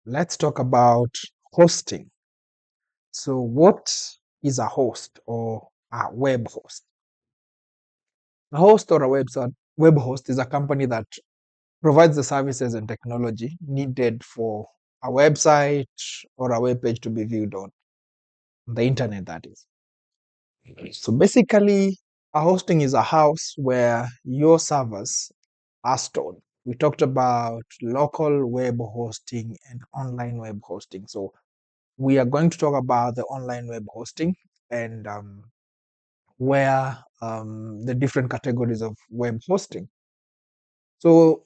let's talk about hosting. So, what is a host or a web host? A host or a web host is a company that provides the services and technology needed for a website or a web page to be viewed on the internet, that is. So, basically, a hosting is a house where your servers are stored. We talked about local web hosting and online web hosting. So, we are going to talk about the online web hosting and where the different categories of web hosting. So,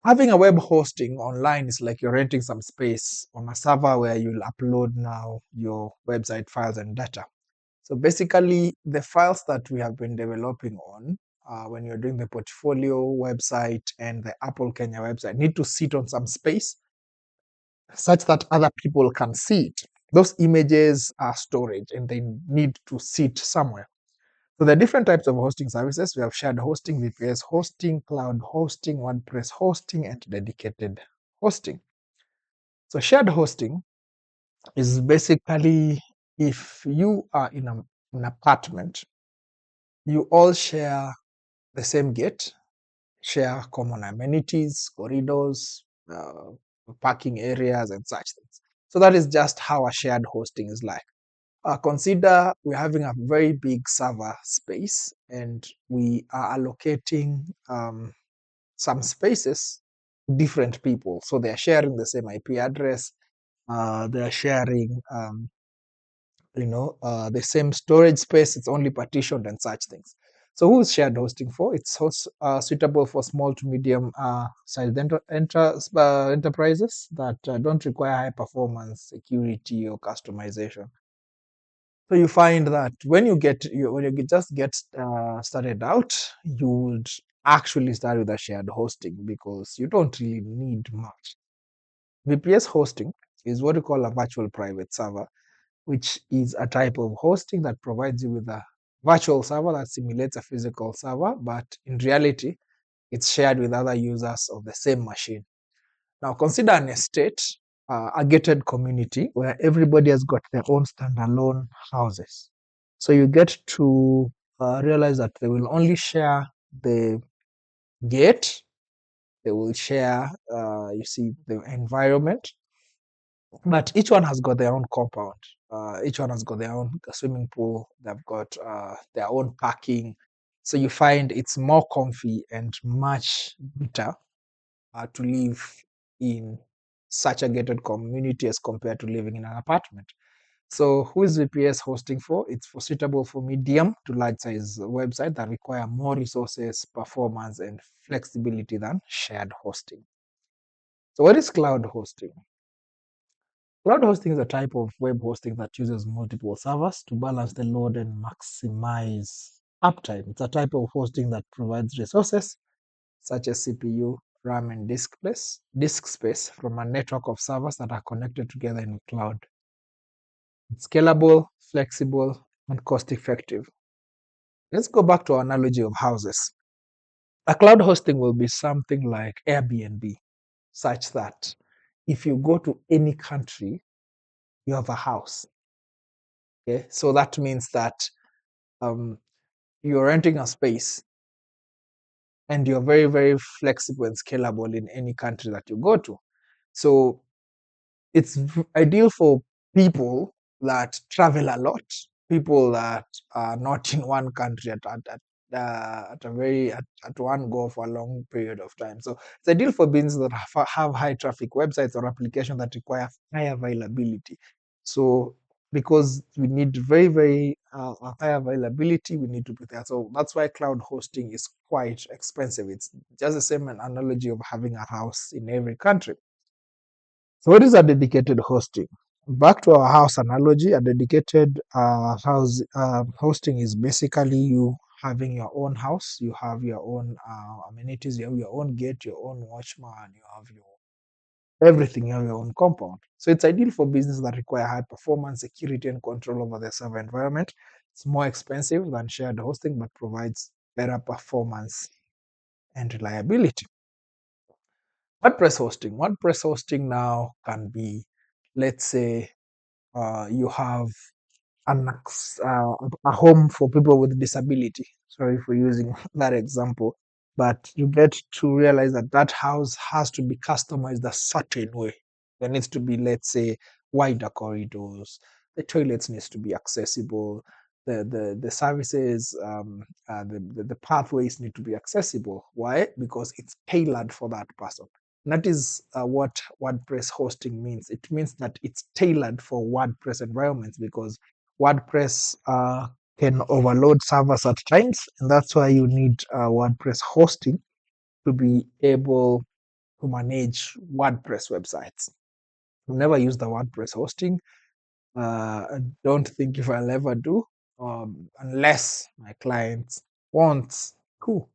having a web hosting online is like you're renting some space on a server where you'll upload now your website files and data. So, basically, the files that we have been developing on when you're doing the portfolio website and the Apple Kenya website need to sit on some space such that other people can see it. Those images are storage and they need to sit somewhere. So there are different types of hosting services. We have shared hosting, VPS hosting, cloud hosting, WordPress hosting, and dedicated hosting. So shared hosting is basically if you are in an apartment, you all share the same gate, share common amenities, corridors, parking areas, and such things. So that is just how a shared hosting is like. Consider we're having a very big server space and we are allocating some spaces to different people. So they're sharing the same IP address, they're sharing the same storage space, it's only partitioned and such things. So who is shared hosting for? It's suitable for small to medium sized enterprises that don't require high performance, security, or customization. So you find that when you just get started out, you would actually start with a shared hosting because you don't really need much. VPS hosting is what we call a virtual private server, which is a type of hosting that provides you with a virtual server that simulates a physical server, but in reality, it's shared with other users of the same machine. Now, consider an estate, a gated community where everybody has got their own standalone houses. So you get to realize that they will only share the gate, they will share, the environment, but each one has got their own compound. Each one has got their own swimming pool. They've got their own parking. So you find it's more comfy and much better to live in such a gated community as compared to living in an apartment. So who is VPS hosting for? It's suitable for medium to large size websites that require more resources, performance, and flexibility than shared hosting. So what is cloud hosting? Cloud hosting is a type of web hosting that uses multiple servers to balance the load and maximize uptime. It's a type of hosting that provides resources such as CPU, RAM, and disk space from a network of servers that are connected together in the cloud. It's scalable, flexible, and cost effective. Let's go back to our analogy of houses. A cloud hosting will be something like Airbnb, such that if you go to any country, you have a house. Okay, so that means that um, you're renting a space and you're very, very flexible and scalable in any country that you go to. So it's ideal for people that travel a lot, people that are not in one country at a very at one go for a long period of time. So it's ideal for businesses that have high traffic websites or applications that require high availability. So because we need very very high availability, we need to be there. So that's why cloud hosting is quite expensive. It's just the same an analogy of having a house in every country. So what is a dedicated hosting? Back to our house analogy, a dedicated house hosting is basically you having your own house, you have your own amenities, you have your own gate, your own watchman, you have your everything, you have your own compound. So it's ideal for businesses that require high performance, security, and control over their server environment. It's more expensive than shared hosting, but provides better performance and reliability. WordPress hosting now can be, let's say, you have a home for people with disability. Sorry for using that example, but you get to realize that that house has to be customized a certain way. There needs to be, let's say, wider corridors. The toilets needs to be accessible. The services, the pathways need to be accessible. Why? Because it's tailored for that person. And that is what WordPress hosting means. It means that it's tailored for WordPress environments because WordPress can overload servers at times, and that's why you need WordPress hosting to be able to manage WordPress websites. I've never used the WordPress hosting. I don't think if I'll ever do, unless my clients want. Cool.